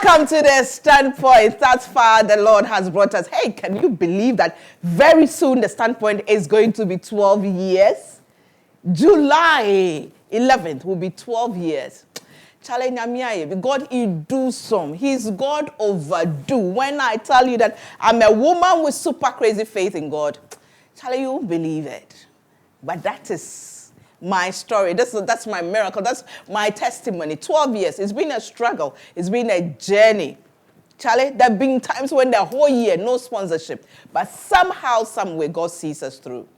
Welcome to the Standpoint. That's far the Lord has brought us. Hey, can you believe that very soon the Standpoint is going to be 12 years? July 11th will be 12 years. God, he do some. He's God overdue. When I tell you that I'm a woman with super crazy faith in God, Charlie, you won't believe it. But that is my story. That's my miracle. That's my testimony. 12 years. It's been a struggle. It's been a journey. Charlie, there have been times when the whole year, no sponsorship. But somehow, some way, God sees us through.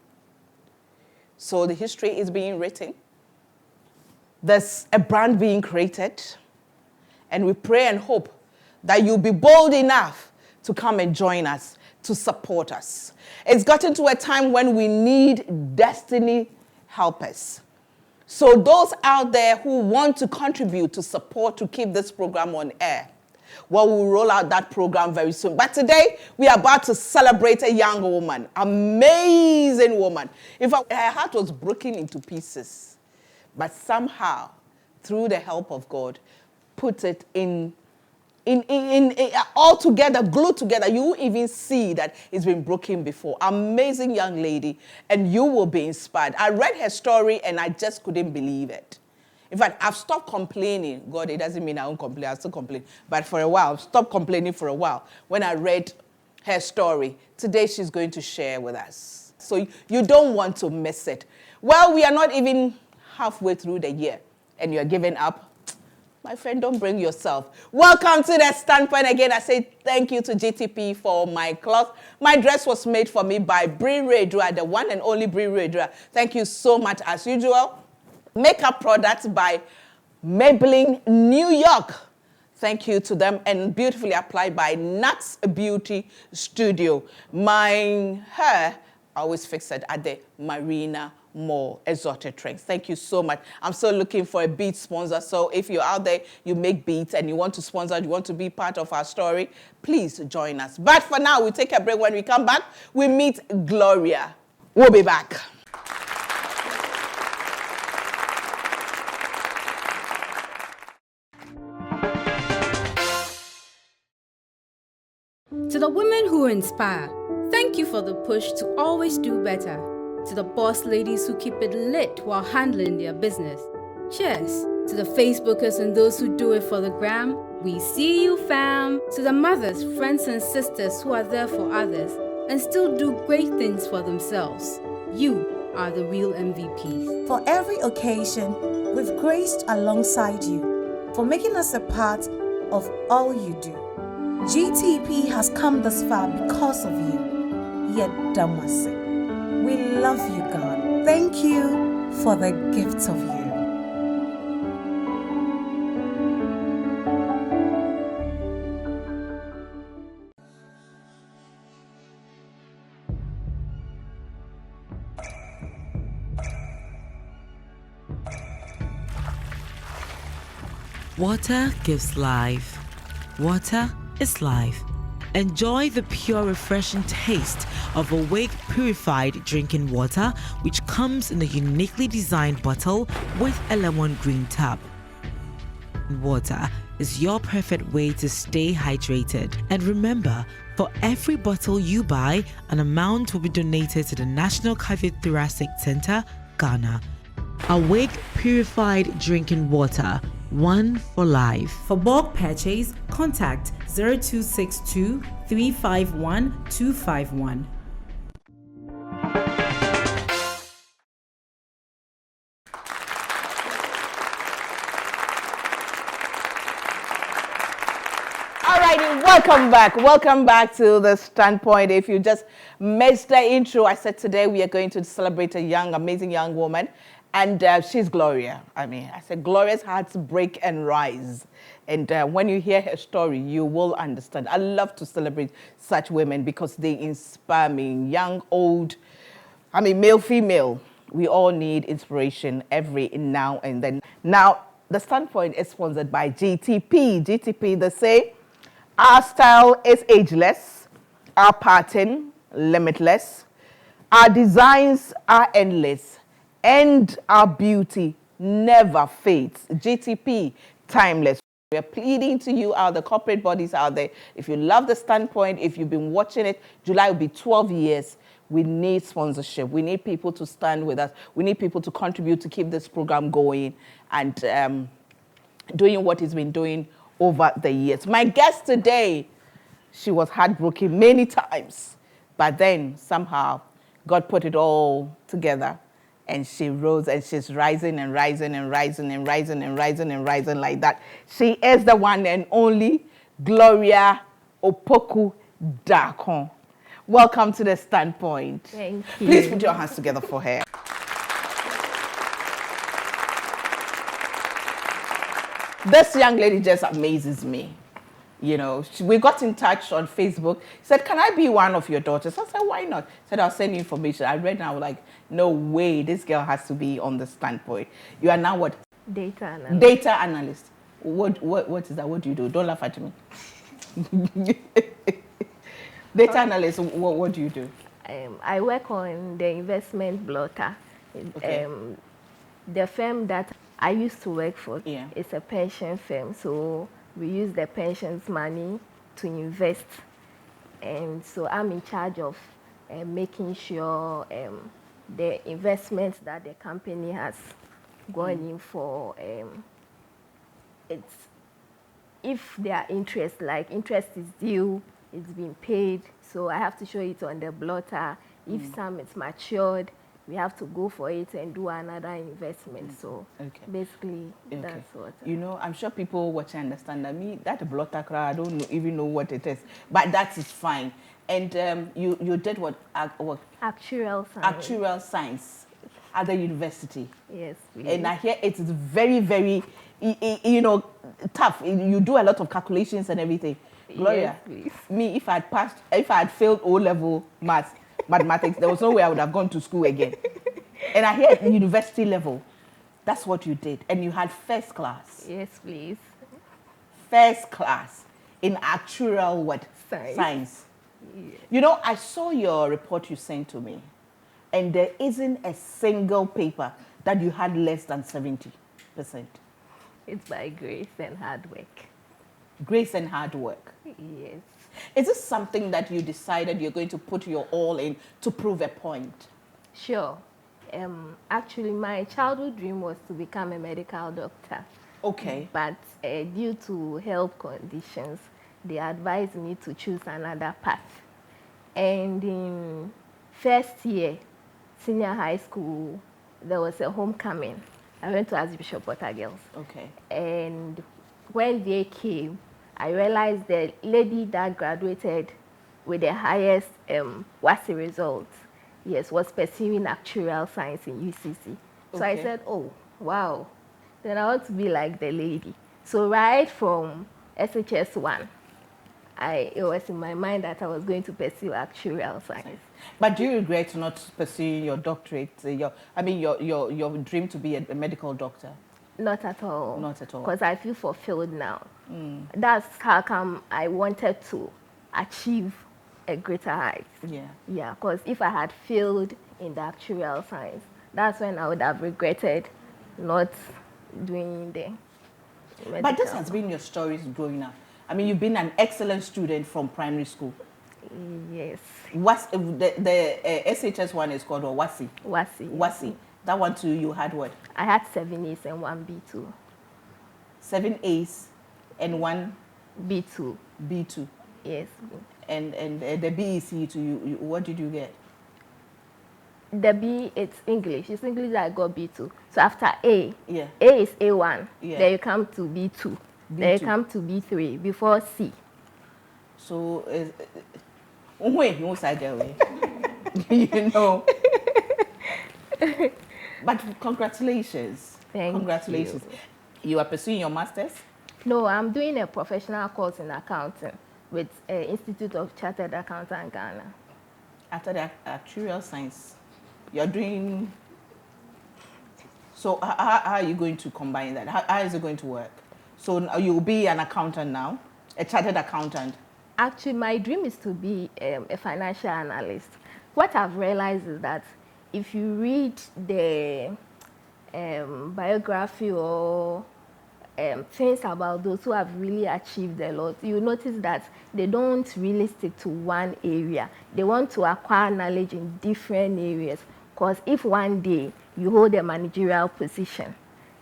So the history is being written. There's a brand being created. And we pray and hope that you'll be bold enough to come and join us, to support us. It's gotten to a time when we need destiny helpers. So those out there who want to contribute to support to keep this program on air, well, we'll roll out that program very soon. But today, we are about to celebrate a young woman, amazing woman. In fact, her heart was broken into pieces. But somehow, through the help of God, put it in all together, glued together. You won't even see that it's been broken before. Amazing young lady, and you will be inspired. I read her story, and I just couldn't believe it. In fact, I've stopped complaining. God, it doesn't mean I won't complain. I'll still complain. But for a while, I've stopped complaining for a while. When I read her story, today she's going to share with us. So you don't want to miss it. Well, we are not even halfway through the year, and you're giving up. My friend, don't bring yourself. Welcome to the Standpoint again. I say thank you to GTP for my cloth. My dress was made for me by Brie Redra, the one and only Brie Redra. Thank you so much as usual. Makeup products by Maybelline New York. Thank you to them, and beautifully applied by Nuts Beauty Studio. My hair, I always fix it at the Marina Mall Exotic Trends. Thank you so much. I'm still looking for a beat sponsor. So if you're out there, you make beats and you want to sponsor, you want to be part of our story, please join us. But for now, we'll take a break. When we come back, we meet Gloria. We'll be back. To the women who inspire, thank you for the push to always do better. To the boss ladies who keep it lit while handling their business, cheers. To the Facebookers and those who do it for the gram, we see you, fam. To the mothers, friends and sisters who are there for others and still do great things for themselves, you are the real MVPs. For every occasion, we've graced alongside you, for making us a part of all you do. GTP has come this far because of you. Yet Damasi. We love you, God. Thank you for the gift of you. Water gives life. Water is life. Enjoy the pure, refreshing taste of Awake purified drinking water, which comes in a uniquely designed bottle with a lemon green tap. Water is your perfect way to stay hydrated. And remember, for every bottle you buy, an amount will be donated to the National Cardiothoracic Center, Ghana. Awake purified drinking water. One for life. For bulk purchase, contact 0262 351 251. Alrighty, welcome back. Welcome back to the Standpoint. If you just missed the intro, I said today we are going to celebrate a young, amazing young woman. And she's Gloria. I said, Gloria's hearts break and rise. And when you hear her story, you will understand. I love to celebrate such women because they inspire me. Young, old, male, female. We all need inspiration every now and then. Now, the Standpoint is sponsored by GTP. GTP, they say, our style is ageless, our pattern limitless, our designs are endless, and our beauty never fades. GTP, timeless. We are pleading to you out, the corporate bodies out there. If you love the Standpoint, if you've been watching it, July will be 12 years. We need sponsorship. We need people to stand with us. We need people to contribute to keep this program going and doing what it's been doing over the years. My guest today, she was heartbroken many times, but then somehow God put it all together and she rose and she's rising and rising and rising and rising and rising and rising like that. She is the one and only Gloria Oppong Dakon. Welcome to the Standpoint. Thank you. Please put your hands together for her. This young lady just amazes me. You know, we got in touch on Facebook. Said, can I be one of your daughters? I said, why not? Said, I'll send you information. I read and I was like, no way, this girl has to be on the Standpoint. You are now what? Data analyst. Data analyst. What is that? What do you do? Don't laugh at me. Data analyst, what do you do? I work on the investment blotter. Okay. The firm that I used to work for is a pension firm. So we use the pensions money to invest. And so I'm in charge of making sure the investments that the company has gone in for, if their interest, like interest is due, it's been paid, so I have to show it on the blotter. If some is matured, we have to go for it and do another investment. So basically, that's what. You know, I'm sure people watching understand that that blotter cry, I don't even know what it is, but that is fine. And you did what? Actuarial science. Actuarial science at the university. Yes, please. And I hear it is very, very, you know, tough. You do a lot of calculations and everything. Gloria, yes, me, if I had failed O-level mathematics, there was no way I would have gone to school again. And I hear at the university level, that's what you did. And you had first class. Yes, please. First class in actuarial what? Science. Yes. You know, I saw your report you sent to me, and there isn't a single paper that you had less than 70%. It's by grace and hard work. Grace and hard work. Yes. Is this something that you decided you're going to put your all in to prove a point? Sure. Actually, my childhood dream was to become a medical doctor. Okay. But due to health conditions, they advised me to choose another path. And in first year, senior high school, there was a homecoming. I went to Archbishop Potter Girls. Okay. And when they came, I realized the lady that graduated with the highest WASI results, was pursuing actuarial science in UCC. So I said, oh, wow. Then I want to be like the lady. So right from SHS 1, it was in my mind that I was going to pursue actuarial science. But do you regret not pursuing your doctorate, your dream to be a medical doctor? Not at all. Not at all. Because I feel fulfilled now. That's how come I wanted to achieve a greater height. Yeah. Yeah, because if I had failed in the actuarial science, that's when I would have regretted not doing the medical. But this has been your story growing up. I mean, you've been an excellent student from primary school. Yes. What's the SHS one is called or WASI? WASI. WASI. That one too, you had what? I had 7 A's and 1 B2. 7 A's and 1 B2. B2. Yes. And the BEC to you, what did you get? The B, it's English. It's English that I got B2. So after A, Yeah. A is A1. Yeah. Then you come to B2. Then you come to B3 before C. So, wait, no side away. You know. But congratulations. Congratulations. You are pursuing your master's? No, I'm doing a professional course in accounting with Institute of Chartered Accountants Ghana. After the actuarial science, you're doing. So how are you going to combine that? How is it going to work? So you'll be an accountant now, a chartered accountant. Actually, my dream is to be a financial analyst. What I've realized is that if you read the biography or things about those who have really achieved a lot, you notice that they don't really stick to one area. They want to acquire knowledge in different areas. Because if one day you hold a managerial position,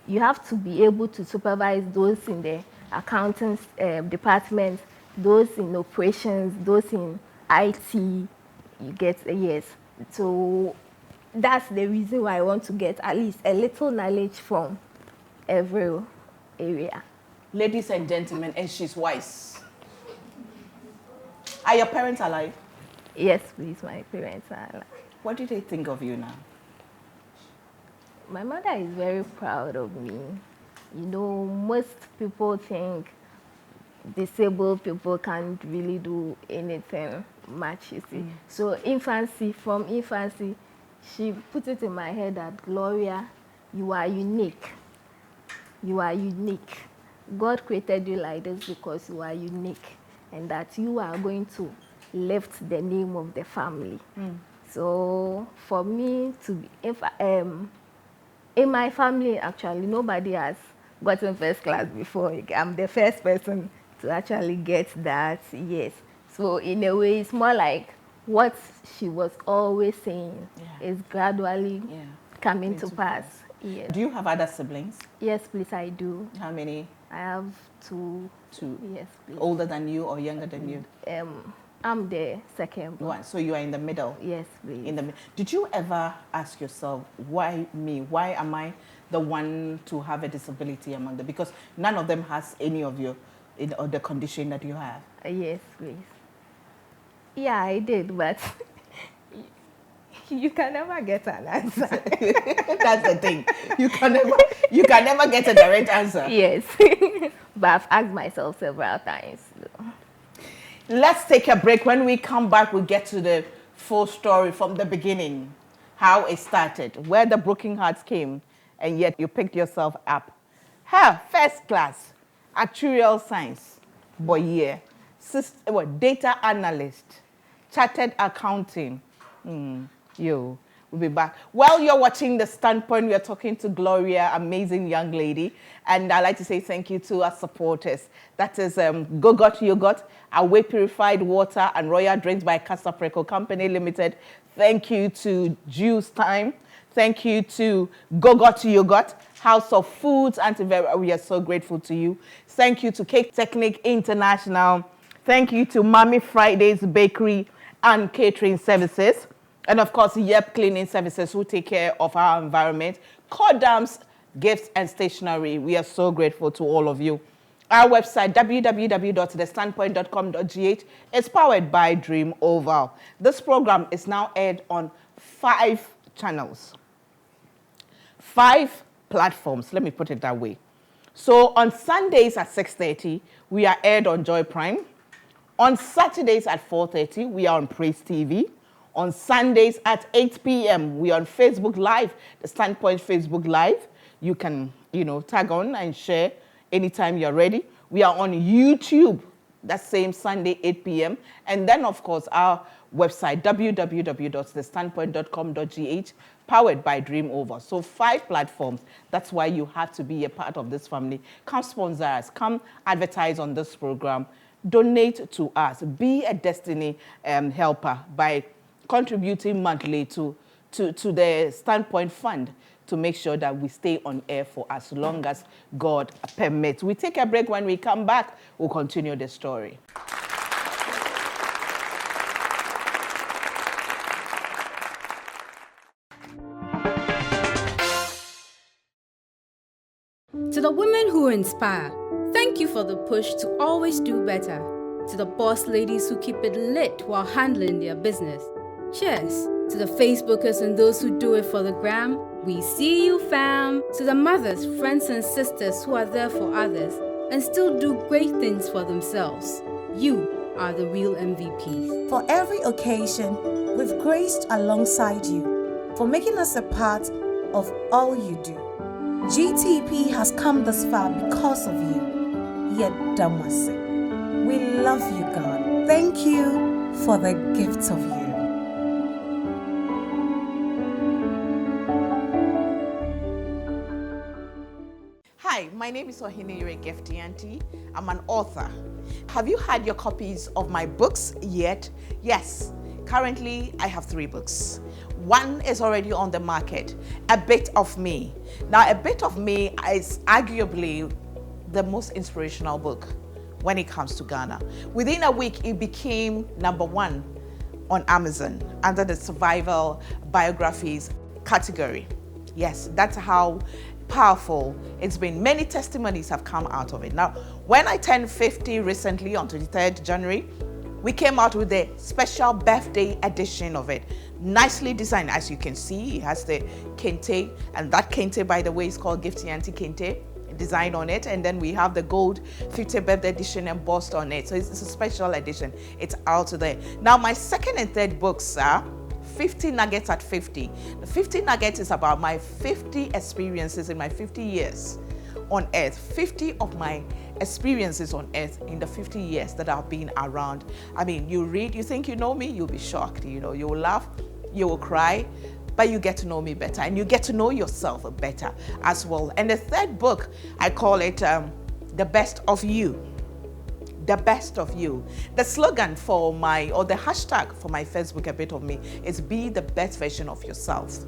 you have to be able to supervise those in the accounting department, those in operations, those in IT. You get yes. So that's the reason why I want to get at least a little knowledge from every area. Ladies and gentlemen, and she's wise. Are your parents alive? Yes, please, my parents are alive. What do they think of you now? My mother is very proud of me. You know, most people think disabled people can't really do anything much, you see. So from infancy, she put it in my head that, Gloria, you are unique. You are unique. God created you like this because you are unique, and that you are going to lift the name of the family. So for me to be, in my family, actually, nobody has gotten first class before. I'm the first person to actually get that, yes. So in a way, it's more like what she was always saying is gradually coming to pass. Yes. Do you have other siblings? Yes, please, I do. How many? I have two. Two. Yes, please. Older than you or younger than you? I'm the second one. So you are in the middle? Yes, please. Did you ever ask yourself, why me? Why am I the one to have a disability among them? Because none of them has any of your, or the condition that you have. Yes, please. Yeah, I did, but you can never get an answer. That's the thing. You can never get a direct answer. Yes. But I've asked myself several times. Let's take a break. When we come back, we'll get to the full story from the beginning. How it started, where the broken hearts came, and yet you picked yourself up. First class, actuarial science, boy, data analyst, chartered accounting. We'll be back. While you're watching The Standpoint, we are talking to Gloria, amazing young lady. And I'd like to say thank you to our supporters. That is Gogot Yogurt, Away Purified Water, and Royal Drinks by Casapreco Company Limited. Thank you to Juice Time. Thank you to Gogot Yogurt, House of Foods, Antivera. We are so grateful to you. Thank you to Cake Technique International. Thank you to Mommy Fridays Bakery and Catering Services. And of course, Yep Cleaning Services, who take care of our environment. Cordams, Gifts and Stationery. We are so grateful to all of you. Our website, www.thestandpoint.com.gh, is powered by Dream Oval. This program is now aired on 5 channels. 5 platforms, let me put it that way. So on Sundays at 6:30, we are aired on Joy Prime. On Saturdays at 4:30, we are on Praise TV. On Sundays at 8 p.m., we are on Facebook Live, the Standpoint Facebook Live. You can, tag on and share anytime you're ready. We are on YouTube, that same Sunday, 8 p.m. And then, of course, our website, www.thestandpoint.com.gh, powered by Dream Over. So 5 platforms. That's why you have to be a part of this family. Come sponsor us. Come advertise on this program. Donate to us. Be a destiny helper by contributing monthly to the Standpoint Fund to make sure that we stay on air for as long as God permits. We take a break. When we come back, we'll continue the story. To the women who inspire, thank you for the push to always do better. To the boss ladies who keep it lit while handling their business. Cheers. To the Facebookers and those who do it for the gram, we see you, fam. To the mothers, friends and sisters who are there for others and still do great things for themselves. You are the real MVPs. For every occasion, we've graced alongside you, for making us a part of all you do. GTP has come this far because of you. Yet Damase. We love you, God. Thank you for the gift of you. Hi, my name is Gifty. I'm an author. Have you had your copies of my books yet? Yes. Currently, I have 3 books. One is already on the market, A Bit of Me. Now, A Bit of Me is arguably the most inspirational book when it comes to Ghana. Within a week, it became #1 on Amazon under the survival biographies category. Yes, that's how powerful it's been. Many testimonies have come out of it. Now, when I turned 50 recently on 23rd January, we came out with a special birthday edition of it. Nicely designed, as you can see. It has the kente, and that kente, by the way, is called Gifty Kente design on it. And then we have the gold 50th birthday edition embossed on it. So it's a special edition. It's out there. Now, my second and third books are 50 Nuggets at 50. The 50 Nuggets is about my 50 experiences in my 50 years on earth. 50 of my experiences on earth in the 50 years that I've been around. I mean, you read, you think you know me, you'll be shocked. You know, you will laugh, you will cry, but you get to know me better and you get to know yourself better as well. And the third book, I call it The Best of You. The Best of You. The slogan for the hashtag for my Facebook, A Bit of Me, is be the best version of yourself.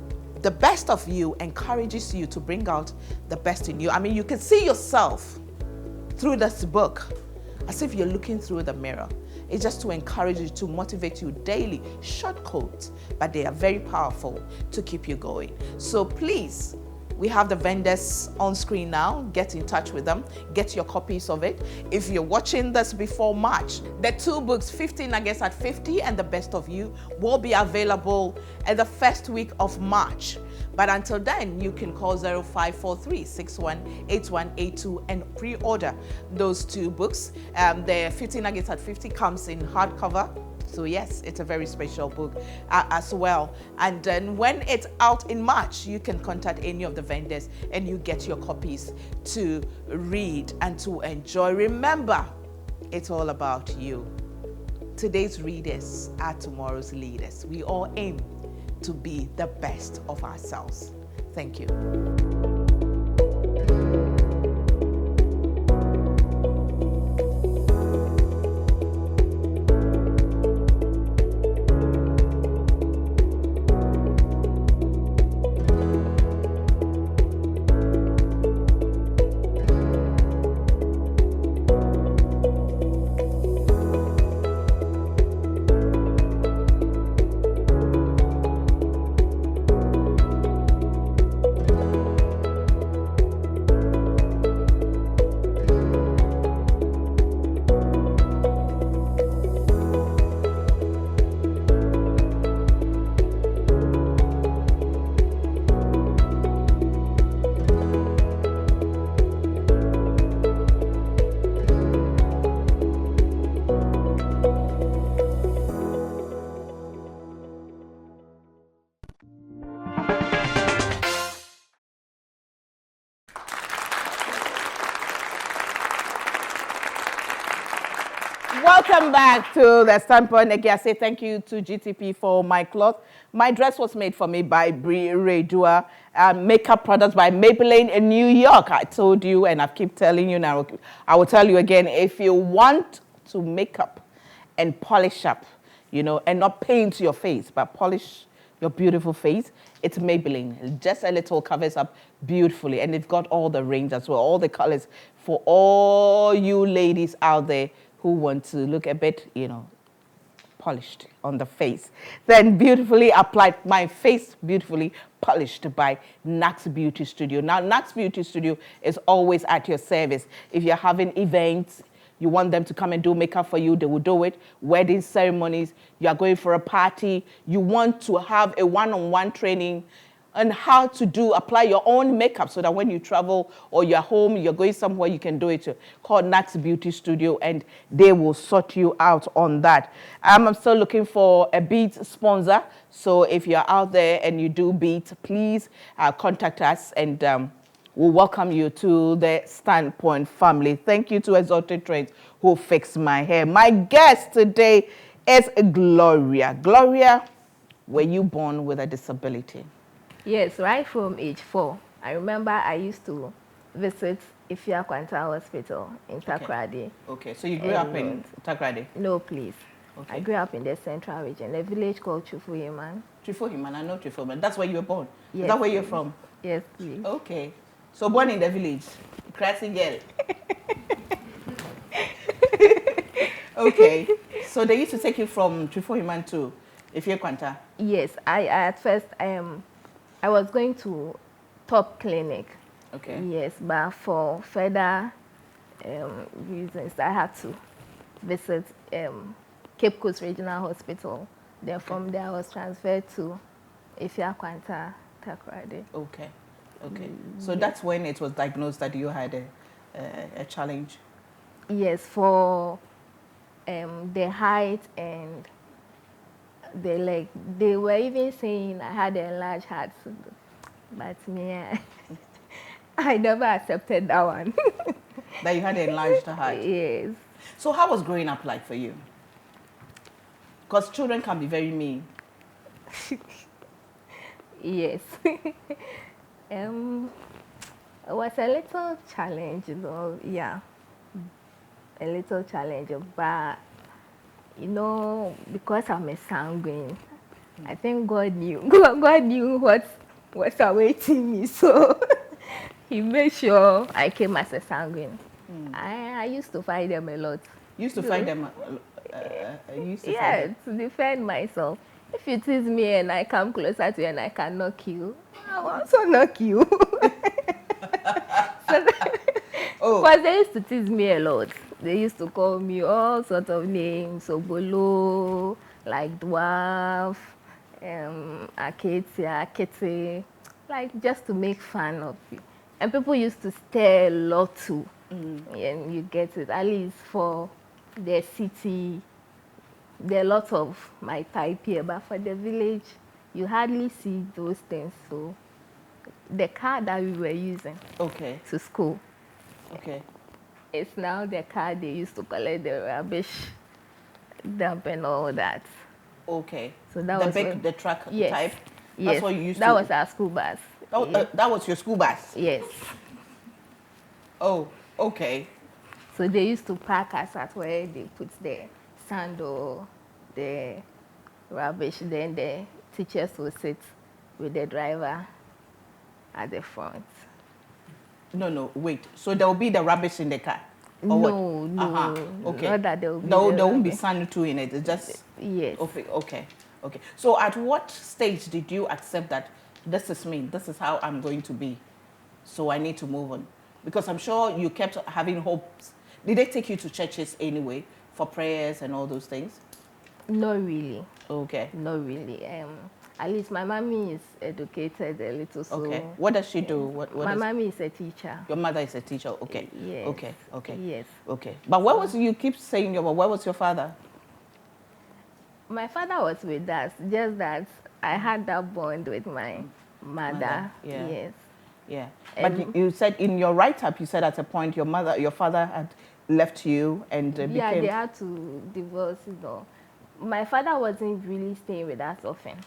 The Best of You encourages you to bring out the best in you. I mean, you can see yourself through this book as if you're looking through the mirror. It's just to encourage you, to motivate you daily. Short quotes, but they are very powerful to keep you going. So please, we have the vendors on screen now. Get in touch with them. Get your copies of it. If you're watching this before March, the 2 books, 50 Nuggets at 50 and The Best of You, will be available at the first week of March. But until then, you can call 0543-618182 and pre-order those 2 books. The 50 Nuggets at 50 comes in hardcover. So yes, it's a very special book as well. And then when it's out in March, you can contact any of the vendors and you get your copies to read and to enjoy. Remember, it's all about you. Today's readers are tomorrow's leaders. We all aim to be the best of ourselves. Thank you. Welcome back to the Standpoint. Again, I say thank you to GTP for my cloth. My dress was made for me by Brie Redua. Makeup products by Maybelline in New York. I told you, and I keep telling you now, I will tell you again, if you want to make up and polish up, you know, and not paint your face, but polish your beautiful face, it's Maybelline. Just a little covers up beautifully. And they've got all the range as well, all the colors for all you ladies out there who want to look a bit, you know, polished on the face. Then beautifully applied, my face beautifully polished by Nax Beauty Studio. Now, Nax Beauty Studio is always at your service. If you're having events, you want them to come and do makeup for you, they will do it. Wedding ceremonies, you are going for a party, you want to have a one-on-one training on how to apply your own makeup so that when you travel or you're home, you're going somewhere, you can do it. Call Nax Beauty Studio and they will sort you out on that. I'm still looking for a beads sponsor. So if you're out there and you do beads, please contact us and we'll welcome you to the Standpoint family. Thank you to Exalted Trends who fixed my hair. My guest today is Gloria. Gloria, were you born with a disability? Yes, right from age 4. I remember I used to visit Ifiakwanta Hospital in Takoradi. Okay, so you grew up in Takoradi? No, please. Okay. I grew up in the central region, a village called Chufuyiman. Chufuyiman, I know Chufuyiman. That's where you were born? Yes, Is that where please. you're from? Yes, please. Okay. So born in the village. Classy girl. Okay. So they used to take you from Chufuyiman to Ifiakwanta? Yes, at first I was going to Top Clinic. Okay. Yes, but for further reasons, I had to visit Cape Coast Regional Hospital. Then from there, I was transferred to Ifiakwanta, Takoradi. Okay. Okay. So that's when it was diagnosed that you had a challenge? Yes, for the height and the leg. They were even saying I had a large heart, but me, I never accepted that one. That you had an enlarged heart? Yes. So how was growing up like for you? Because children can be very mean. Yes. It was a little challenge, though. Yeah, a little challenge, but you know, because I'm a sanguine, I think God knew. God knew what was awaiting me, so He made sure I came as a sanguine. I used to fight them a lot. You used to fight them? To defend myself. If you tease me and I come closer to you and I can knock you, I will also knock you. Because they used to tease me a lot. They used to call me all sorts of names, Obolo, like dwarf, Acacia, Kitty, like just to make fun of you. And people used to stare a lot too. And you get it, at least for the city, there are lots of my type here, but for the village, you hardly see those things. So the car that we were using to school, it's now the car they used to collect the rubbish dump and all that. Okay. So that was the truck type? Yes. That's what you used that to... was our school bus. That was your school bus? Yes. Oh, okay. So they used to park us at where they put the sand or the rubbish. Then the teachers would sit with the driver at the front. No, wait. So there will be the rubbish in the car? Or No. Okay. Not that there will be there won't be sand too in it. It's just... Yes. Okay. So at what stage did you accept that this is me, this is how I'm going to be, so I need to move on? Because I'm sure you kept having hopes. Did they take you to churches anyway for prayers and all those things? Not really. Okay. Not really. At least my mommy is educated a little. So okay. What does she do? My mommy is a teacher. Your mother is a teacher. Okay. Yes. Okay. Yes. Okay. But where was you keep saying where was your father? My father was with us. Just that I had that bond with my mother. Yeah. Yes. Yeah. But you said in your write-up, you said at a point your father had left you and became... Yeah, they had to divorce, My father wasn't really staying with us often.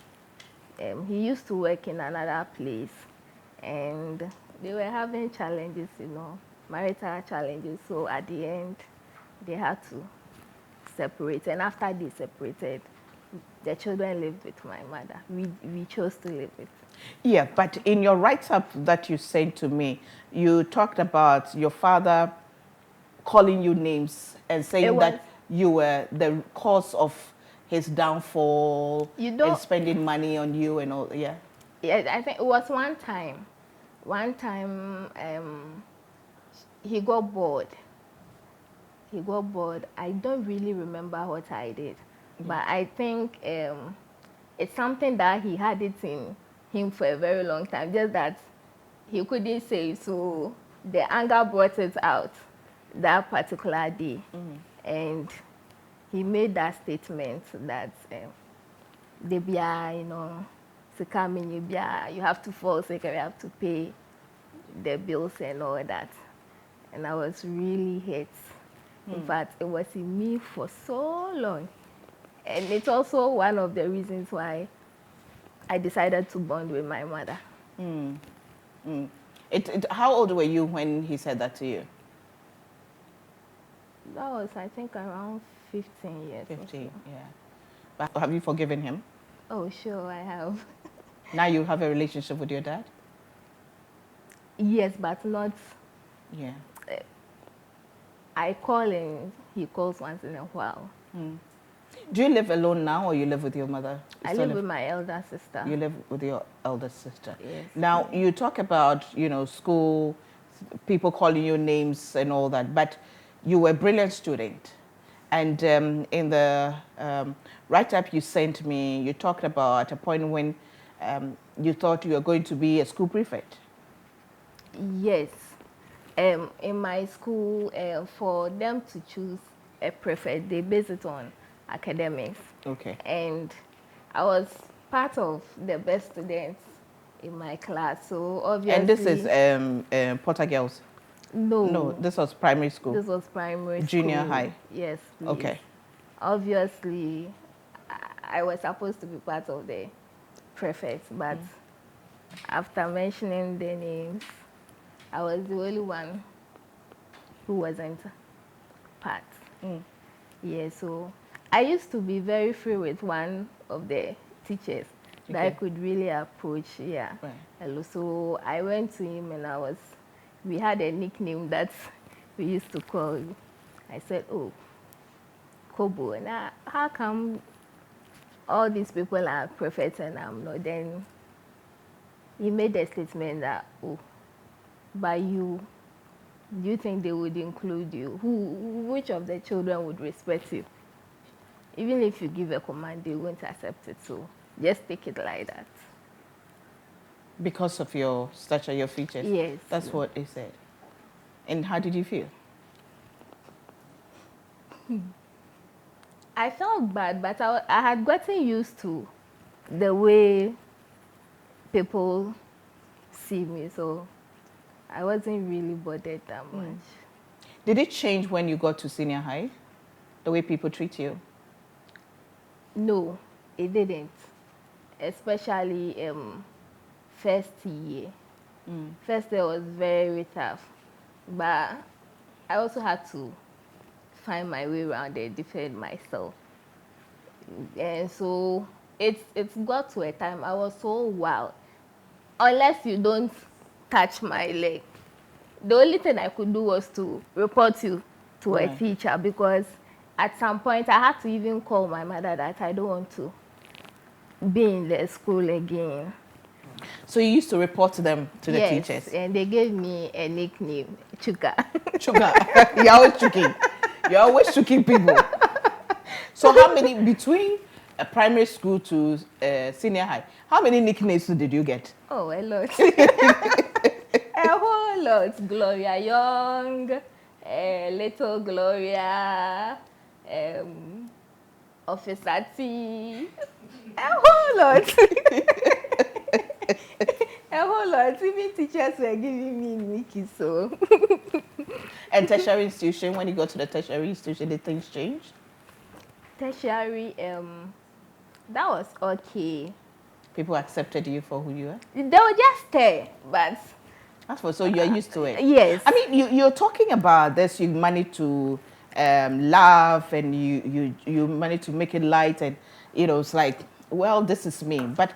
He used to work in another place, and they were having challenges, marital challenges. So at the end, they had to separate. And after they separated, the children lived with my mother. We chose to live with. Yeah, but in your write-up that you sent to me, you talked about your father calling you names and saying that you were the cause of his downfall and spending money on you and all. Yeah. Yeah, I think it was one time. One time, he got bored. I don't really remember what I did, but I think it's something that he had it in him for a very long time, just that he couldn't say. So the anger brought it out that particular day. And he made that statement that you have to fall sick, you have to pay the bills and all that. And I was really hurt. In fact, it was in me for so long. And it's also one of the reasons why I decided to bond with my mother. How old were you when he said that to you? That was, I think, around 15 years. 15, or so. yeah. But have you forgiven him? Oh, sure, I have. Now you have a relationship with your dad? Yes, but not. Yeah. I call him, he calls once in a while. Do you live alone now, or you live with your mother? I live with my elder sister. You live with your elder sister. Yes. Now, you talk about, school, people calling you names and all that, but you were a brilliant student. And in the write-up you sent me, you talked about a point when you thought you were going to be a school prefect. Yes. In my school, for them to choose a prefect, they base it on academics. Okay. And I was part of the best students in my class, so obviously. And this is Potter Girls? No. No, this was primary school. This was primary Junior school. high? Yes, please. Okay. Obviously, I was supposed to be part of the prefect, but after mentioning the names, I was the only one who wasn't part. Yeah, so I used to be very free with one of the teachers that I could really approach. Yeah. Right. Hello. So I went to him and we had a nickname that we used to call him. I said, "Oh, Kobo, now how come all these people are prefects and I'm not?" Then he made a statement that, "Oh, but do you think they would include you? Which of the children would respect you? Even if you give a command, they won't accept it. So just take it like that." Because of your stature, your features? Yes. That's what they said. And how did you feel? I felt bad, but I had gotten used to the way people see me, so I wasn't really bothered that much. Did it change when you got to senior high? The way people treat you? No, it didn't. Especially first year. First year was very tough, but I also had to find my way around and defend myself. And so it's got to a time I was so wild. Unless you don't touch my leg, the only thing I could do was to report you to a teacher, because at some point I had to even call my mother that I don't want to be in the school again. So you used to report to them, to the teachers? Yes, and they gave me a nickname, Chuka. Chuka. You're always chuking. You're always chuking people. So how many, between primary school to senior high, how many nicknames did you get? Oh, a lot. A whole lot. Gloria Young, Little Gloria, Officer T, a whole lot. A whole lot. Even teachers were giving me Nikki, so. And tertiary institution, when you go to the tertiary institution, did things change? Tertiary, that was okay. People accepted you for who you are? They were just there, but. So you're used to it? Yes. I mean, you're talking about this, you managed to laugh, and you managed to make it light, and, it's like, well, this is me. But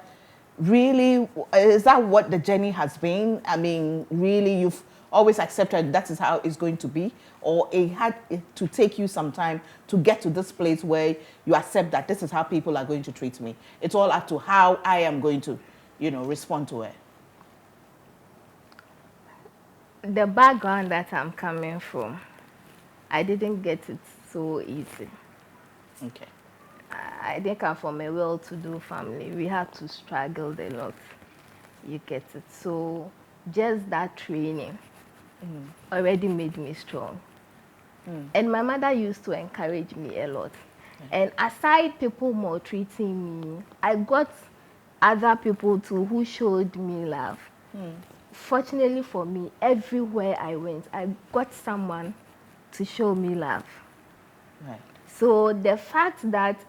really, is that what the journey has been? I mean, really, you've always accepted that is how it's going to be? Or it had to take you some time to get to this place where you accept that this is how people are going to treat me? It's all up to how I am going to, respond to it. The background that I'm coming from, I didn't get it so easy. Okay. I think I'm from a well-to-do family. We had to struggle a lot. You get it. So just that training already made me strong. And my mother used to encourage me a lot. And aside people maltreating me, I got other people too who showed me love. Fortunately for me, everywhere I went, I got someone to show me love. Right. So the fact that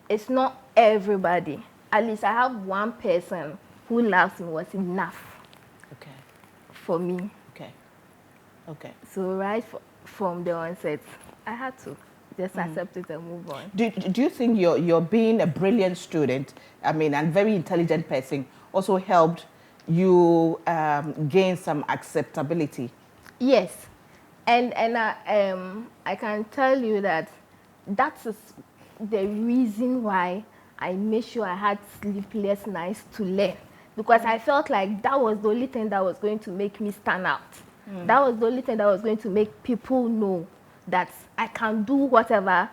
it's not everybody, at least I have one person who loves me, was enough. Okay. for me. Okay. Okay. So right from the onset, I had to just accept it and move on. Do you think your being a brilliant student, I mean, and very intelligent person, also helped you gain some acceptability? Yes, and I can tell you that that is the reason why I made sure I had sleepless nights to learn, because I felt like that was the only thing that was going to make me stand out. That was the only thing that was going to make people know that I can do whatever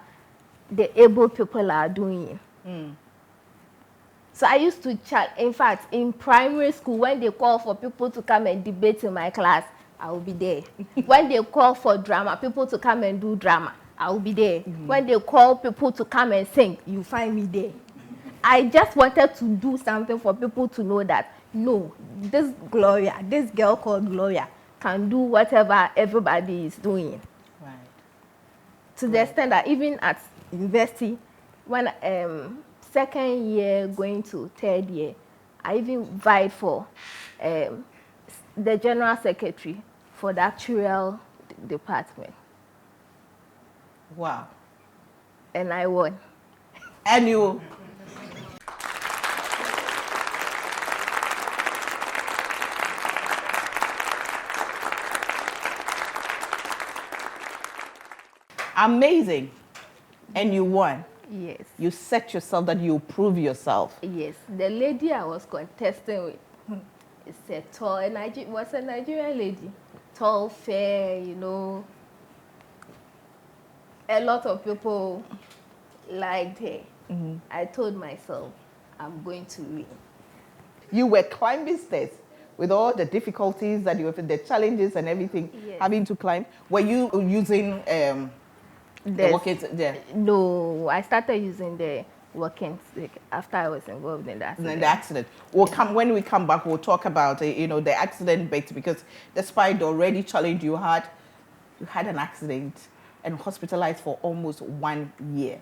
the able people are doing. So I used to chat. In fact, in primary school, when they call for people to come and debate in my class, I will be there. When they call for drama, people to come and do drama, I will be there. When they call people to come and sing, you find me there. I just wanted to do something for people to know that, no, this girl called Gloria, can do whatever everybody is doing. Right. To the extent that even at university, when second year going to third year, I even vied for the general secretary for the actuarial department. Wow. And I won. And you. Amazing. And you won. Yes. You set yourself that you prove yourself. Yes. The lady I was contesting with is a tall, was a Nigerian lady. Tall, fair, you know. A lot of people liked her. I told myself, I'm going to win. You were climbing stairs with all the difficulties that you were, the challenges and everything, Yes. having to climb. Were you using the walking there? No, I started using the walking stick after I was involved in that. The accident. When we come back, we'll talk about the accident bit, because despite the already challenge you had an accident and hospitalized for almost 1 year.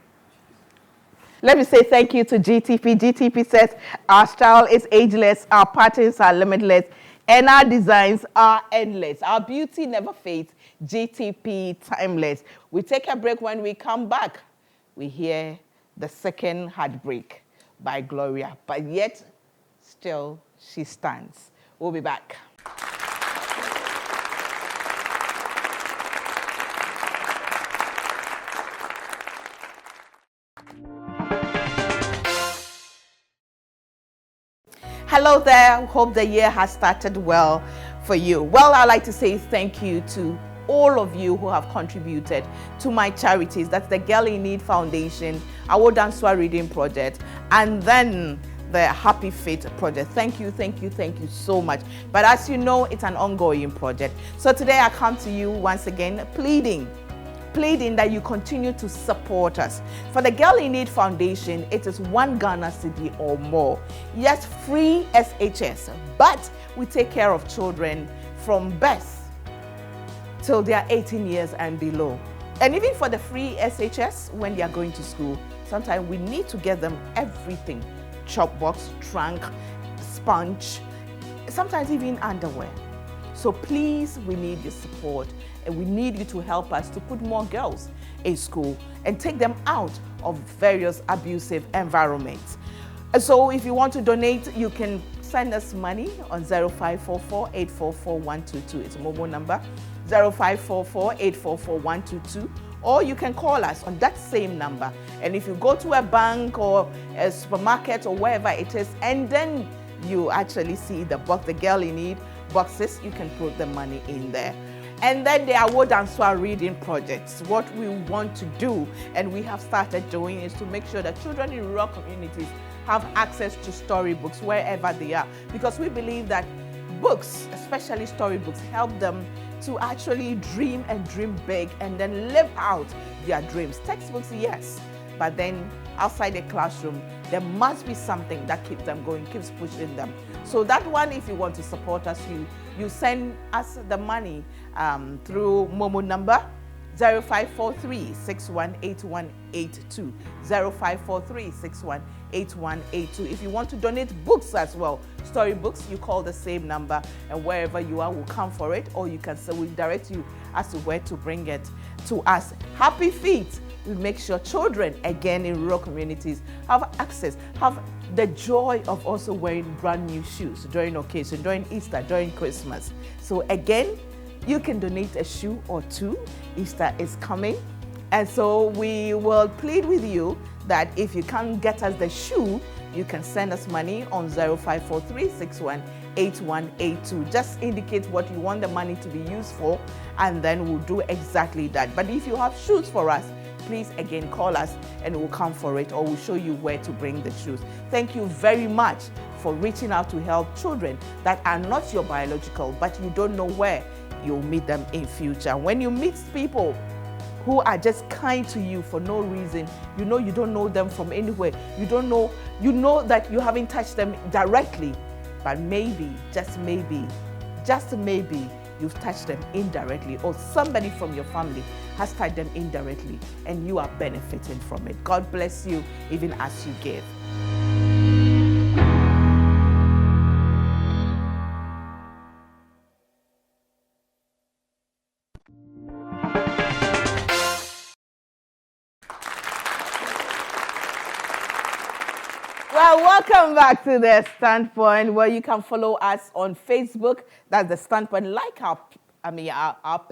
Let me say thank you to GTP. GTP says our style is ageless, our patterns are limitless, and our designs are endless. Our beauty never fades. GTP timeless. We take a break. When we come back, we hear the second Heartbreak by Gloria, but yet still she stands. We'll be back. Hello there. Hope the year has started well for you. Well, I'd like to say thank you to all of you who have contributed to my charities. That's the Girl in Need Foundation, our Danswa Reading Project, and then the Happy Fit Project. Thank you so much. But as you know, it's an ongoing project. So today I come to you once again pleading that you continue to support us. For the Girl in Need Foundation, it is 1 Ghana cedi or more. Yes, free SHS, but we take care of children from birth till they are 18 years and below. And even for the free SHS, when they are going to school, sometimes we need to get them everything: chop box, trunk, sponge, sometimes even underwear. So please, we need your support, and we need you to help us to put more girls in school and take them out of various abusive environments. And so if you want to donate, you can send us money on 0544 844 122. It's a mobile number, 0544 844 122. Or you can call us on that same number. And if you go to a bank or a supermarket or wherever it is, and then you actually see the box, the Girl in Need boxes, you can put the money in there. And then the Award and Swar Reading Projects. What we want to do, and we have started doing, is to make sure that children in rural communities have access to storybooks wherever they are. Because we believe that books, especially storybooks, help them to actually dream and dream big and then live out their dreams. Textbooks, yes, but then outside the classroom, there must be something that keeps them going, keeps pushing them. So that one, if you want to support us, you send us the money through Momo number 0543 618182, 0543 8182. If you want to donate books as well, storybooks, you call the same number, and wherever you are, we'll come for it, or you can say we'll direct you as to where to bring it to us. Happy Feet. We make sure children, again, in rural communities have access, have the joy of also wearing brand new shoes during occasion, during Easter, during Christmas. So again, you can donate a shoe or two. Easter is coming. And so we will plead with you that if you can't get us the shoe, you can send us money on 0543618182. Just indicate what you want the money to be used for, and then we'll do exactly that. But if you have shoes for us, please again call us and we'll come for it, or we'll show you where to bring the shoes. Thank you very much for reaching out to help children that are not your biological, but you don't know where you'll meet them in future. When you meet people who are just kind to you for no reason, you know you don't know them from anywhere, you know that you haven't touched them directly, but maybe, just maybe, you've touched them indirectly, or somebody from your family has touched them indirectly, and you are benefiting from it. God bless you even as you give. Well, welcome back to The Standpoint, where you can follow us on Facebook. That's The Standpoint. Like our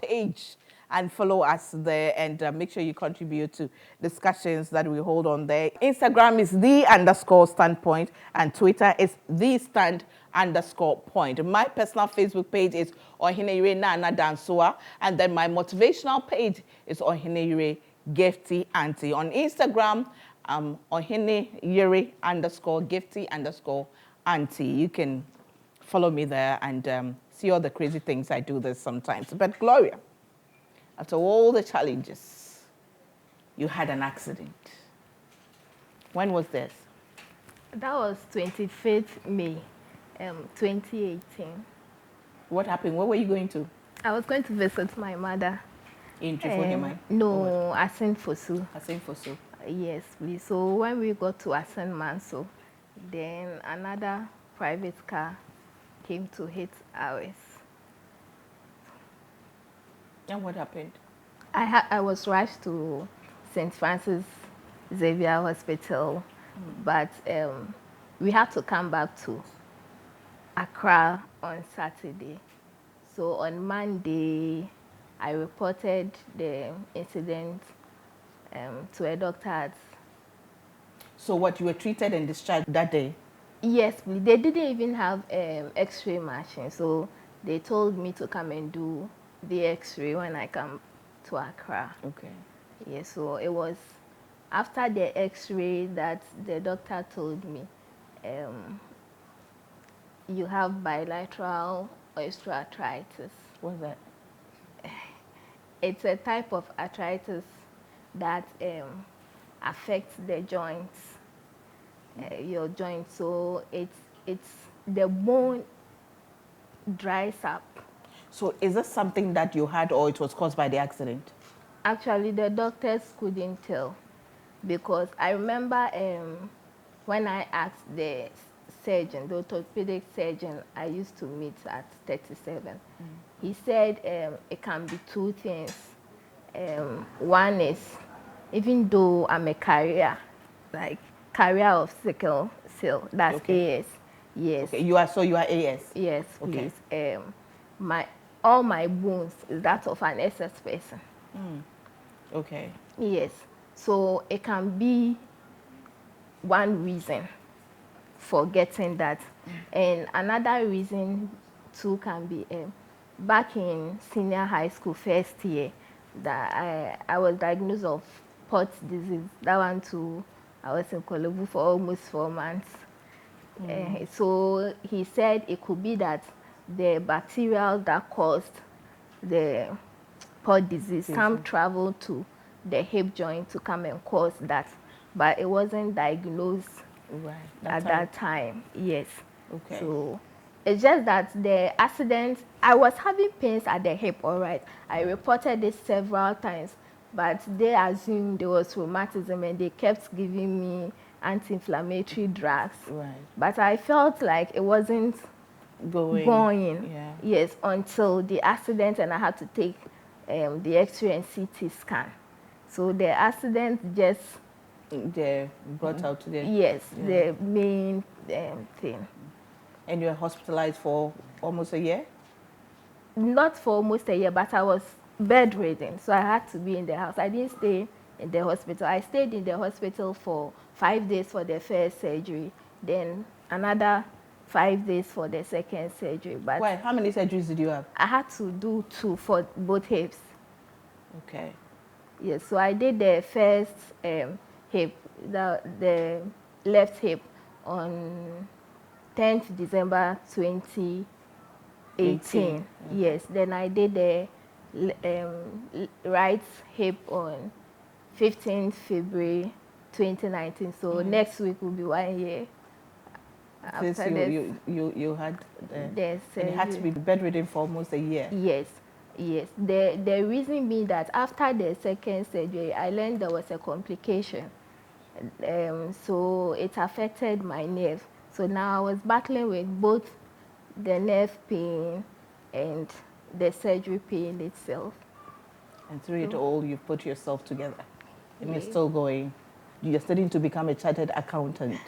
page and follow us there, and make sure you contribute to discussions that we hold on there. Instagram is _standpoint, and Twitter is _point. My personal Facebook page is Ohineyire Nana Dansua, and then my motivational page is Ohineyire Gifty Auntie. On Instagram, Ohineyire _Gifty _Auntie. You can follow me there and see all the crazy things I do there sometimes. But Gloria, after all the challenges, you had an accident. When was this? That was 25th May, 2018. What happened? Where were you going to? I was going to visit my mother. In Trifonimai? No, Asenfosu. Asenfosu. Yes, please. So when we got to Asen Manso, then another private car came to hit ours. And what happened? I was rushed to St. Francis Xavier Hospital, but we had to come back to Accra on Saturday. So on Monday, I reported the incident to a doctor. So what, you were treated and discharged that day? Yes, they didn't even have X-ray machine, so they told me to come and do the X-ray when I come to Accra. Okay. Yes, so it was after the X-ray that the doctor told me, you have bilateral osteoarthritis. What's that? It's a type of arthritis that affects the joints, your joints. So it's the bone dries up. So is this something that you had, or it was caused by the accident? Actually, the doctors couldn't tell, because I remember when I asked the surgeon, the orthopedic surgeon I used to meet at 37, he said it can be two things. One is, even though I'm a carrier of sickle cell, that's okay. AS. Yes. Okay. You are AS? Yes, okay. please. All my bones is that of an SS person. Okay. Yes. So it can be one reason for getting that. And another reason too can be back in senior high school first year, that I was diagnosed of pot disease. That one too, I was in Kolobu for almost 4 months. So he said it could be that the bacteria that caused the pot disease, some travel to the hip joint to come and cause that, but it wasn't diagnosed at that time. Yes. Okay. So it's just that the accident, I was having pains at the hip, all right. I reported this several times, but they assumed there was rheumatism and they kept giving me anti-inflammatory drugs. Right. But I felt like it wasn't going. Yeah. Yes, until the accident, and I had to take the X-ray and CT scan. So the accident just They brought out to the... yes, Yeah. the main thing. And you were hospitalized for almost a year? Not for almost a year, but I was bedridden, so I had to be in the house. I didn't stay in the hospital. I stayed in the hospital for 5 days for the first surgery, then another 5 days for the second surgery. But Why? How many surgeries did you have? I had to do 2 for both hips. Okay. Yes, so I did the first hip, the left hip, on 10th December 2018. Okay. Yes, then I did the right hip on 15th February 2019. So next week will be 1 year. Since you had Yes, and you had to be bedridden for almost a year. Yes, yes. The reason being that after the second surgery, I learned there was a complication. So it affected my nerve. So now I was battling with both the nerve pain and the surgery pain itself. And through it all, you've put yourself together. And you're Yes. still going. You're studying to become a chartered accountant.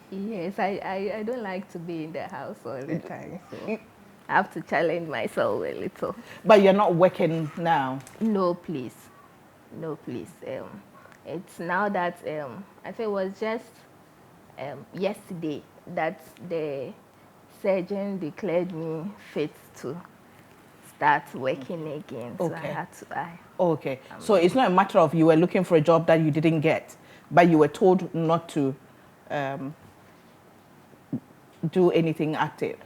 Yes, I don't like to be in the house all the time. So I have to challenge myself a little. But you're not working now. No, please. No, please. It's now that I think it was just yesterday that the surgeon declared me fit to start working again. So I Okay. had to. Okay. So it's not a matter of you were looking for a job that you didn't get, but you were told not to do anything active.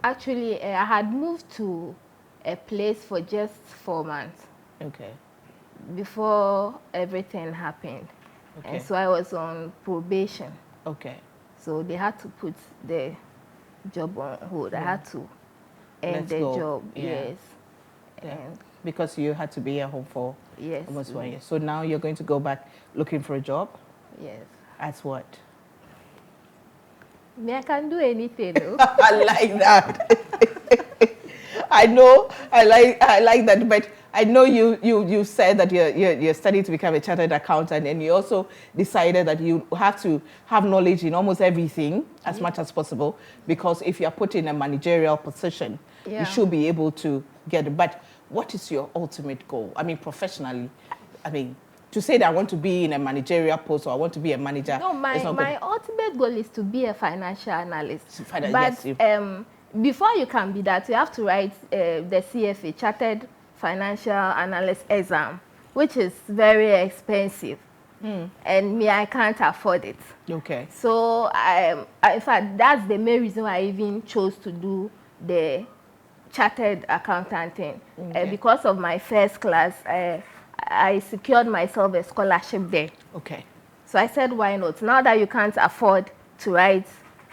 Actually, I had moved to a place for just 4 months Okay. before everything happened. Okay. And so I was on probation. Okay. So they had to put the job on hold. I had to end Let's the go. job. Yeah. Yes. Yeah. And Because you had to be at home for yes. almost 1 year. So now you're going to go back looking for a job? Yes. As what? Me, I can do anything. No? I like that. I know, I like that, but I know you said that you're studying to become a chartered accountant, and you also decided that you have to have knowledge in almost everything as much as possible, because if you're put in a managerial position, Yeah. you should be able to get it. But what is your ultimate goal? I mean, professionally, I mean, to say that I want to be in a managerial post or I want to be a manager. No, it's not my good. ultimate goal is to be a financial analyst. Yes, But before you can be that, you have to write the CFA, Chartered Financial Analyst exam, which is very expensive. And me, I can't afford it. Okay. So, in fact, that's the main reason why I even chose to do the chartered accountant thing. Okay. Because of my first class, I secured myself a scholarship there. Okay. So I said, why not? Now that you can't afford to write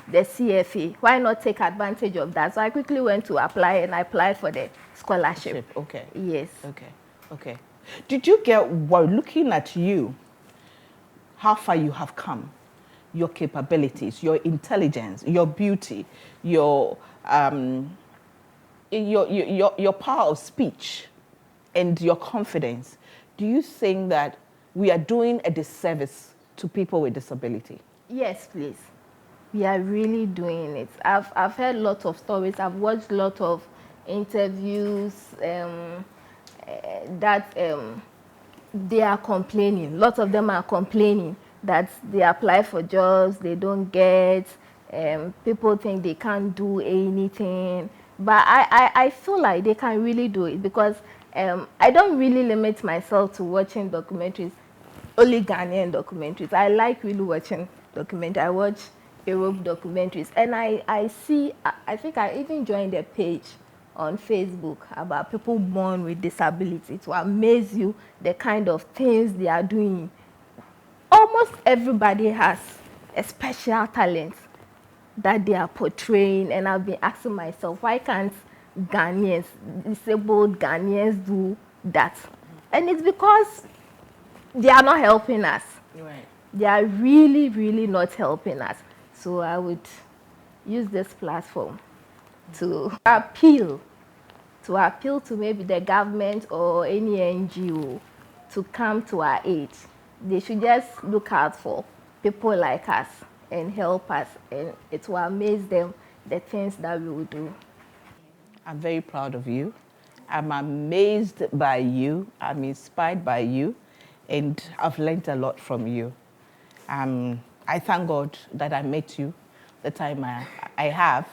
the CFA, why not take advantage of that? So I quickly went to apply, and I applied for the scholarship. Okay. Yes. Okay. Okay. Did you get, while looking at you, how far you have come, your capabilities, your intelligence, your beauty, your power of speech, and your confidence? Do you think that we are doing a disservice to people with disability? Yes, please. We are really doing it. I've heard lots of stories. I've watched a lot of interviews that they are complaining. Lots of them are complaining that they apply for jobs, they don't get. People think they can't do anything. But I feel like they can really do it, because I don't really limit myself to watching documentaries, only Ghanaian documentaries. I like really watching documentaries. I watch Europe documentaries, and I think I even joined a page on Facebook about people born with disability, to amaze you the kind of things they are doing. Almost everybody has a special talent that they are portraying, and I've been asking myself, why can't disabled Ghanaians do that? And it's because they are not helping us. Right. They are really, really not helping us. So I would use this platform to appeal to maybe the government or any NGO to come to our aid. They should just look out for people like us and help us, and it will amaze them the things that we will do. I'm very proud of you. I'm amazed by you. I'm inspired by you. And I've learned a lot from you. I thank God that I met you the time I have,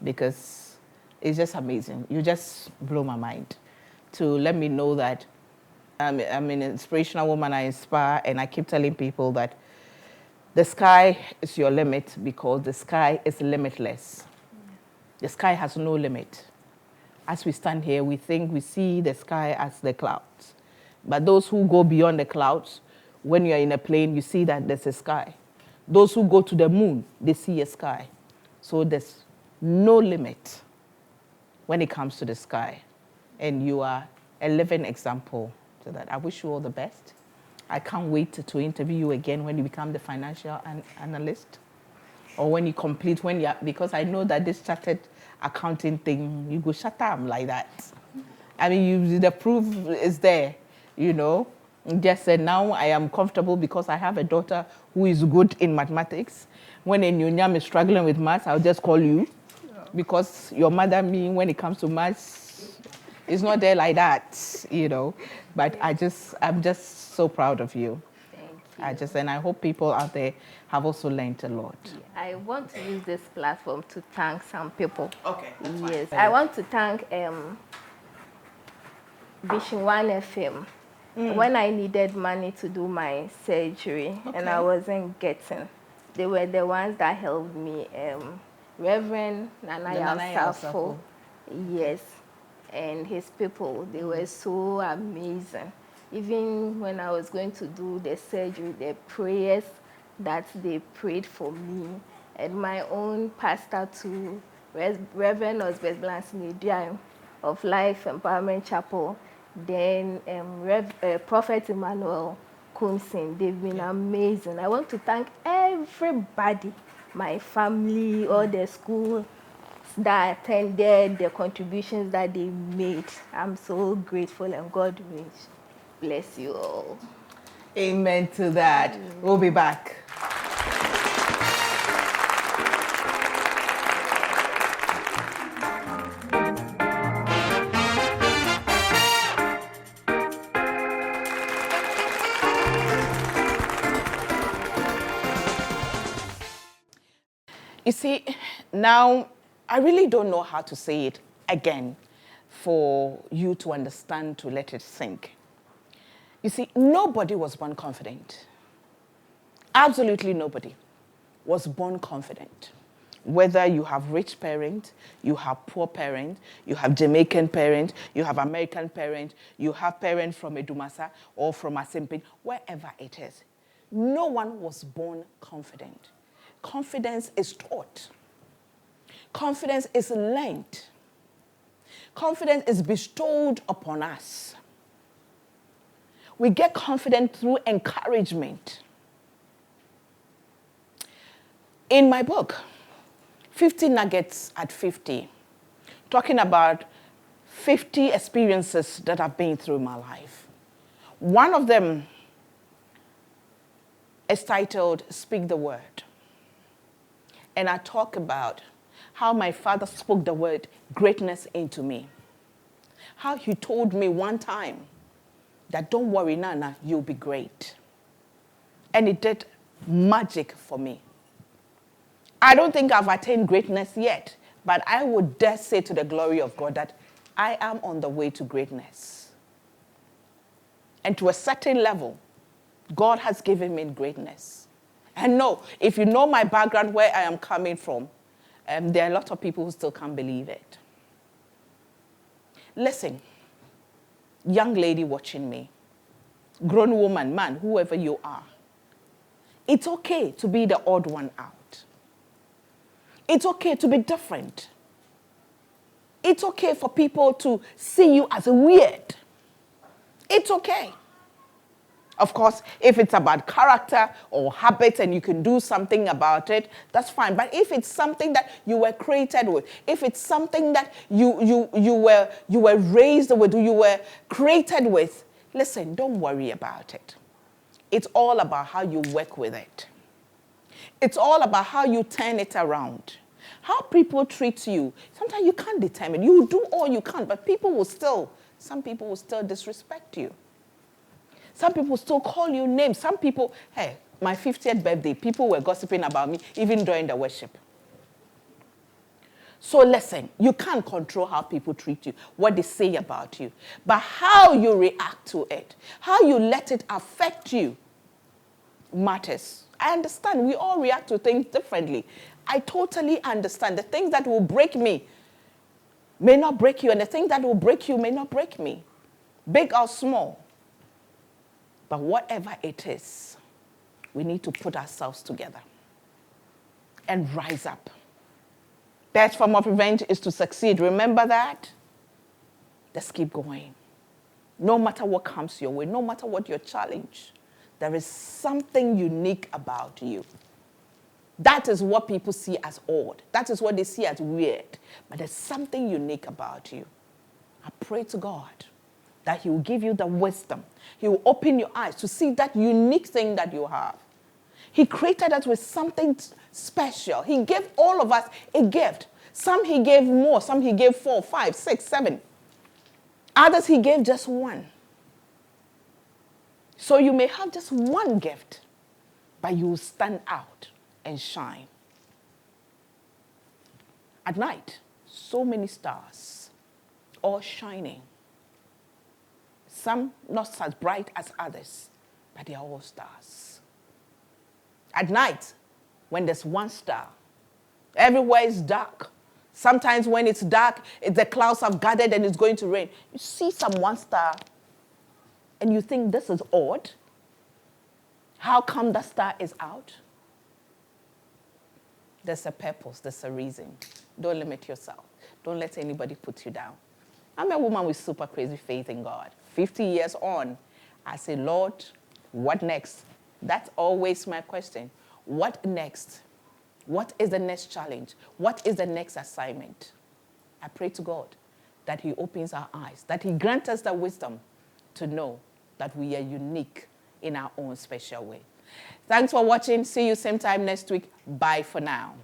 because it's just amazing. You just blow my mind to let me know that I'm an inspirational woman. I inspire, and I keep telling people that the sky is your limit, because the sky is limitless. The sky has no limit. As we stand here, we think we see the sky as the clouds. But those who go beyond the clouds, when you're in a plane, you see that there's a sky. Those who go to the moon, they see a sky. So there's no limit when it comes to the sky. And you are a living example to that. I wish you all the best. I can't wait to interview you again when you become the financial analyst, or when you complete, because I know that this chartered accounting thing, you go shut up like that. I mean, the proof is there, you know. Just said, now I am comfortable because I have a daughter who is good in mathematics. When a Nyonyam is struggling with maths, I'll just call you, because your mother, me, when it comes to maths, is not there like that, you know. But I'm just so proud of you. Thank you. And I hope people out there have also learned a lot. I want to use this platform to thank some people. Okay. Yes, I want to thank Vision 1 FM. When I needed money to do my surgery, and I wasn't getting, they were the ones that helped me. Reverend Nanaya Safo, yes, and his people, they were so amazing. Even when I was going to do the surgery, the prayers that they prayed for me, and my own pastor too, Reverend Osbeth Blansinidia of Life Empowerment Chapel, then Prophet Emmanuel Kumsin, they've been amazing. I want to thank everybody, my family, all the schools that attended, the contributions that they made. I'm so grateful, and God will bless you all. Amen to that. We'll be back. You see, now I really don't know how to say it again for you to understand, to let it sink. You see, nobody was born confident. Absolutely nobody was born confident. Whether you have rich parents, you have poor parents, you have Jamaican parents, you have American parents, you have parents from Edumasa or from Asimpin, wherever it is. No one was born confident. Confidence is taught. Confidence is learned. Confidence is bestowed upon us. We get confident through encouragement. In my book, 50 Nuggets at 50, talking about 50 experiences that I've been through in my life. One of them is titled, Speak the Word. And I talk about how my father spoke the word greatness into me. How he told me one time that don't worry, Nana, you'll be great. And it did magic for me. I don't think I've attained greatness yet, but I would dare say to the glory of God that I am on the way to greatness. And to a certain level, God has given me greatness. And no, if you know my background, where I am coming from, there are a lot of people who still can't believe it. Listen, young lady watching me, grown woman, man, whoever you are, it's okay to be the odd one out. It's okay to be different. It's okay for people to see you as weird. It's okay. Of course, if it's about character or habits and you can do something about it, that's fine. But if it's something that you were created with, if it's something that you were raised with, you were created with, listen, don't worry about it. It's all about how you work with it. It's all about how you turn it around. How people treat you. Sometimes you can't determine. You do all you can, but some people will still disrespect you. Some people still call you names. Some people, hey, my 50th birthday, people were gossiping about me even during the worship. So listen, you can't control how people treat you, what they say about you, but how you react to it, how you let it affect you matters. I understand we all react to things differently. I totally understand. The things that will break me may not break you, and the things that will break you may not break me, big or small. But whatever it is, we need to put ourselves together and rise up. Best form of revenge is to succeed. Remember that? Let's keep going. No matter what comes your way, no matter what your challenge, there is something unique about you. That is what people see as odd. That is what they see as weird. But there's something unique about you. I pray to God that he will give you the wisdom. He will open your eyes to see that unique thing that you have. He created us with something special. He gave all of us a gift. Some he gave more. Some he gave 4, 5, 6, 7. Others he gave just one. So you may have just one gift, but you will stand out and shine. At night, so many stars, all shining. Some not as bright as others, but they are all stars. At night, when there's one star, everywhere is dark. Sometimes when it's dark, the clouds have gathered and it's going to rain. You see one star, and you think this is odd. How come that star is out? There's a purpose, there's a reason. Don't limit yourself. Don't let anybody put you down. I'm a woman with super crazy faith in God. 50 years on, I say, Lord, what next? That's always my question. What next? What is the next challenge? What is the next assignment? I pray to God that he opens our eyes, that he grants us the wisdom to know that we are unique in our own special way. Thanks for watching. See you same time next week. Bye for now.